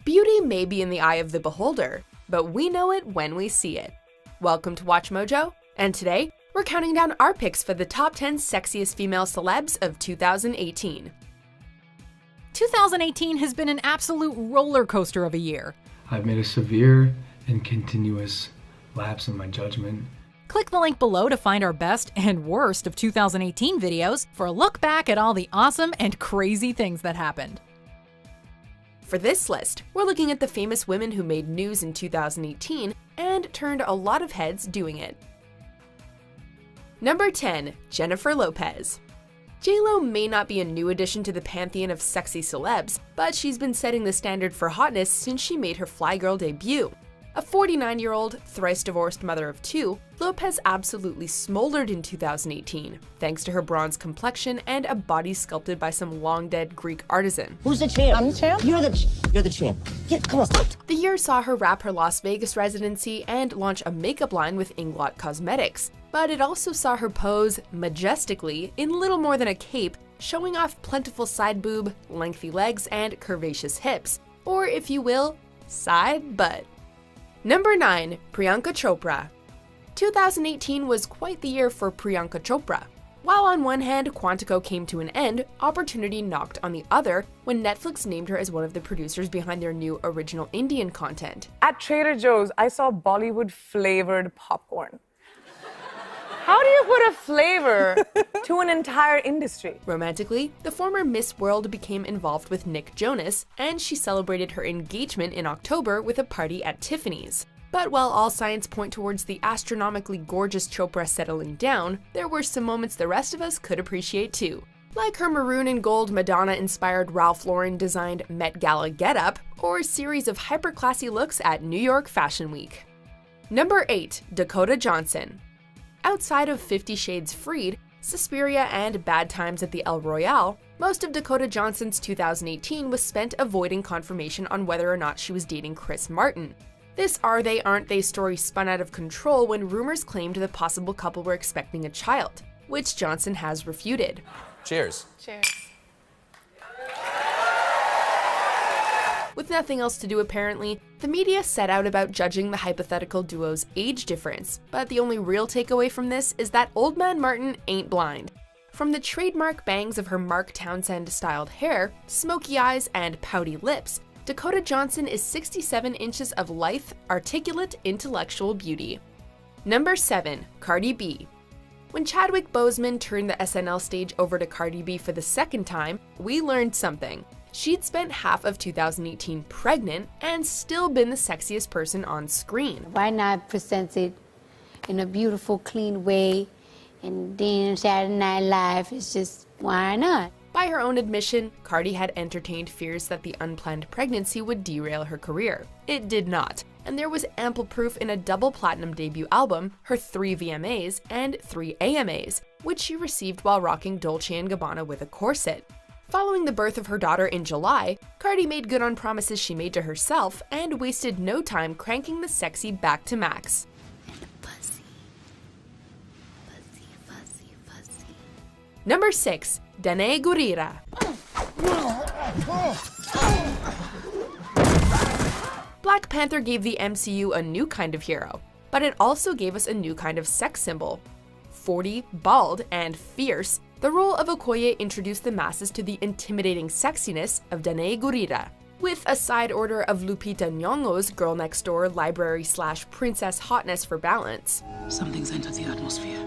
Beauty may be in the eye of the beholder, but we know it when we see it. Welcome to Watch Mojo, and today we're counting down our picks for the top 10 sexiest female celebs of 2018. 2018 has been an absolute roller coaster of a year. I've made a severe and continuous lapse in my judgment. Click the link below to find our best and worst of 2018 videos for a look back at all the awesome and crazy things that happened. For this list, we're looking at the famous women who made news in 2018 and turned a lot of heads doing it. Number 10. Jennifer Lopez. J-Lo may not be a new addition to the pantheon of sexy celebs, but she's been setting the standard for hotness since she made her Fly Girl debut. A 49-year-old, thrice-divorced mother of two, Lopez absolutely smoldered in 2018, thanks to her bronze complexion and a body sculpted by some long-dead Greek artisan. Who's the champ? I'm the champ? You're the champ. Come on, stop. The year saw her wrap her Las Vegas residency and launch a makeup line with Inglot Cosmetics, but it also saw her pose majestically in little more than a cape, showing off plentiful side boob, lengthy legs, and curvaceous hips, or if you will, side butt. Number 9. Priyanka Chopra. 2018 was quite the year for Priyanka Chopra. While on one hand, Quantico came to an end, opportunity knocked on the other when Netflix named her as one of the producers behind their new original Indian content. At Trader Joe's, I saw Bollywood-flavored popcorn. How do you put a flavor to an entire industry? Romantically, the former Miss World became involved with Nick Jonas, and she celebrated her engagement in October with a party at Tiffany's. But while all signs point towards the astronomically gorgeous Chopra settling down, there were some moments the rest of us could appreciate too. Like her maroon and gold Madonna-inspired Ralph Lauren-designed Met Gala getup, or a series of hyper-classy looks at New York Fashion Week. Number 8. Dakota Johnson. Outside of 50 Shades Freed, Suspiria, and Bad Times at the El Royale, most of Dakota Johnson's 2018 was spent avoiding confirmation on whether or not she was dating Chris Martin. This are they aren't they story spun out of control when rumors claimed the possible couple were expecting a child, which Johnson has refuted. Cheers. Cheers. With nothing else to do apparently, the media set out about judging the hypothetical duo's age difference, but the only real takeaway from this is that Old Man Martin ain't blind. From the trademark bangs of her Mark Townsend-styled hair, smoky eyes, and pouty lips, Dakota Johnson is 67 inches of lithe, articulate, intellectual beauty. Number 7. Cardi B. When Chadwick Boseman turned the SNL stage over to Cardi B for the second time, we learned something. She'd spent half of 2018 pregnant and still been the sexiest person on screen. Why not present it in a beautiful, clean way and then Saturday Night Live? It's just, why not? By her own admission, Cardi had entertained fears that the unplanned pregnancy would derail her career. It did not, and there was ample proof in a double platinum debut album, her 3 VMAs, and 3 AMAs, which she received while rocking Dolce & Gabbana with a corset. Following the birth of her daughter in July, Cardi made good on promises she made to herself and wasted no time cranking the sexy back to max. Number 6. Danai Gurira. Black Panther gave the MCU a new kind of hero, but it also gave us a new kind of sex symbol. 40, bald, and fierce, the role of Okoye introduced the masses to the intimidating sexiness of Danai Gurira, with a side order of Lupita Nyong'o's girl next door library/princess hotness for balance. Something's entered the atmosphere.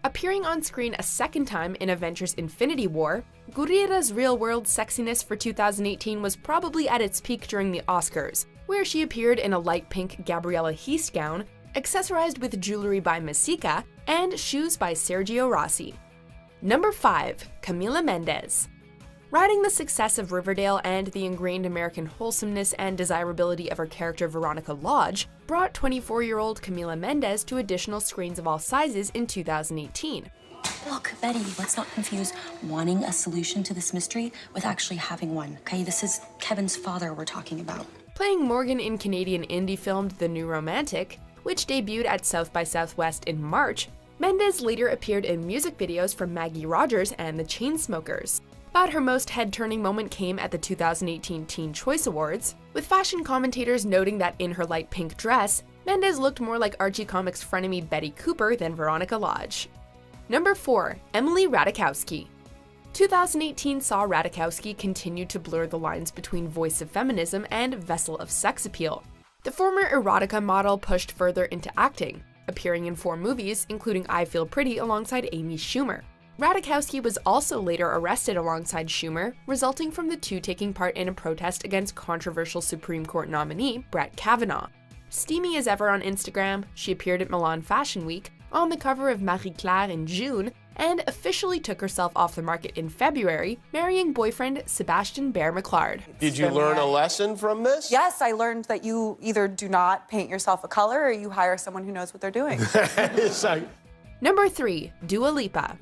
Appearing on screen a second time in Avengers Infinity War, Gurira's real-world sexiness for 2018 was probably at its peak during the Oscars, where she appeared in a light pink Gabriella Heist gown, accessorized with jewelry by Messika, and shoes by Sergio Rossi. Number 5. Camila Mendes. Riding the success of Riverdale and the ingrained American wholesomeness and desirability of her character Veronica Lodge brought 24-year-old Camila Mendes to additional screens of all sizes in 2018. Look, Betty, let's not confuse wanting a solution to this mystery with actually having one, okay? This is Kevin's father we're talking about. Playing Morgan in Canadian indie film The New Romantic, which debuted at South by Southwest in March, Mendes later appeared in music videos from Maggie Rogers and the Chainsmokers. But her most head-turning moment came at the 2018 Teen Choice Awards, with fashion commentators noting that in her light pink dress, Mendes looked more like Archie Comics frenemy Betty Cooper than Veronica Lodge. Number 4. Emily Ratajkowski. 2018 saw Ratajkowski continue to blur the lines between voice of feminism and vessel of sex appeal. The former erotica model pushed further into acting, appearing in 4 movies, including I Feel Pretty alongside Amy Schumer. Ratajkowski was also later arrested alongside Schumer, resulting from the two taking part in a protest against controversial Supreme Court nominee Brett Kavanaugh. Steamy as ever on Instagram, she appeared at Milan Fashion Week, on the cover of Marie Claire in June, and officially took herself off the market in February, marrying boyfriend Sebastian Bear McLeod. Did you learn a lesson from this? Yes, I learned that you either do not paint yourself a color or you hire someone who knows what they're doing. Number 3. Dua Lipa.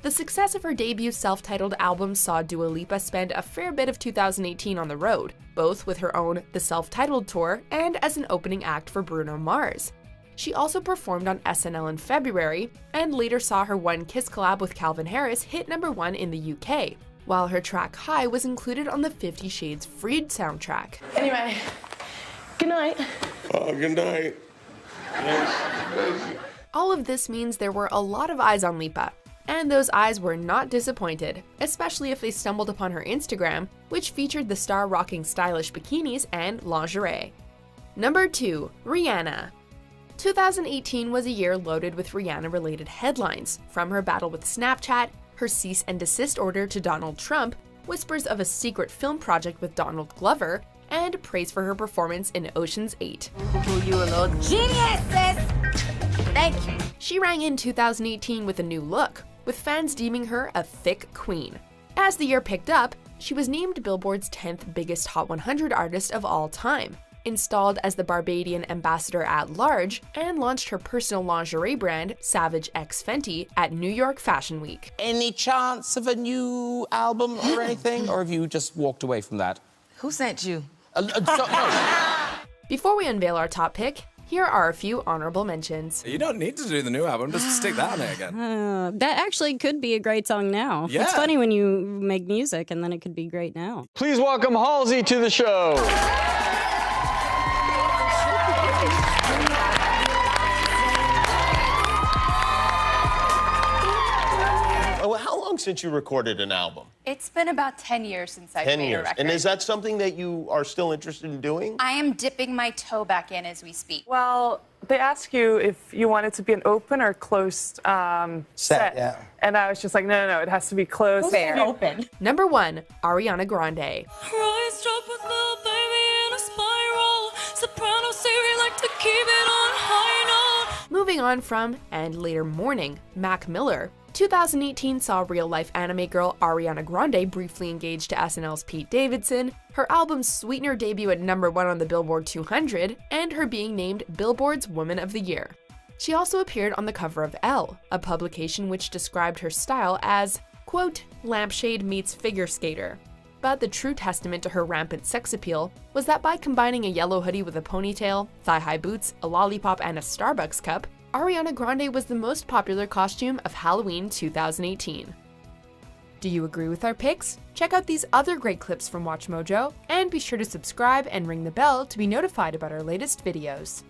The success of her debut self-titled album saw Dua Lipa spend a fair bit of 2018 on the road, both with her own The Self-Titled Tour and as an opening act for Bruno Mars. She also performed on SNL in February, and later saw her One Kiss collab with Calvin Harris hit number 1 in the UK, while her track High was included on the 50 Shades Freed soundtrack. Anyway, good night. Oh, good night. All of this means there were a lot of eyes on Lipa, and those eyes were not disappointed, especially if they stumbled upon her Instagram, which featured the star rocking stylish bikinis and lingerie. Number 2. Rihanna. 2018 was a year loaded with Rihanna-related headlines, from her battle with Snapchat, her cease and desist order to Donald Trump, whispers of a secret film project with Donald Glover, and praise for her performance in Ocean's 8. You a little genius, sis! Thank you. She rang in 2018 with a new look, with fans deeming her a thick queen. As the year picked up, she was named Billboard's 10th biggest Hot 100 artist of all time, installed as the Barbadian ambassador at large, and launched her personal lingerie brand, Savage X Fenty, at New York Fashion Week. Any chance of a new album or anything? Or have you just walked away from that? Who sent you? No. Before we unveil our top pick, here are a few honorable mentions. You don't need to do the new album, just stick that on it again. That actually could be a great song now. Yeah. It's funny when you make music and then it could be great now. Please welcome Halsey to the show. How long since you recorded an album? It's been about 10 years since I've 10 made a years. record. And is that something that you are still interested in doing? I am dipping my toe back in as we speak. Well, they ask you if you want it to be an open or closed set. Yeah. And I was just like, no, it has to be closed. Fair. Open. Number 1. Ariana Grande. Moving on from, and later mourning, Mac Miller, 2018 saw real-life anime girl Ariana Grande briefly engaged to SNL's Pete Davidson, her album's Sweetener debut at number 1 on the Billboard 200, and her being named Billboard's Woman of the Year. She also appeared on the cover of Elle, a publication which described her style as, quote, lampshade meets figure skater. But the true testament to her rampant sex appeal was that by combining a yellow hoodie with a ponytail, thigh-high boots, a lollipop, and a Starbucks cup, Ariana Grande was the most popular costume of Halloween 2018. Do you agree with our picks? Check out these other great clips from WatchMojo, and be sure to subscribe and ring the bell to be notified about our latest videos.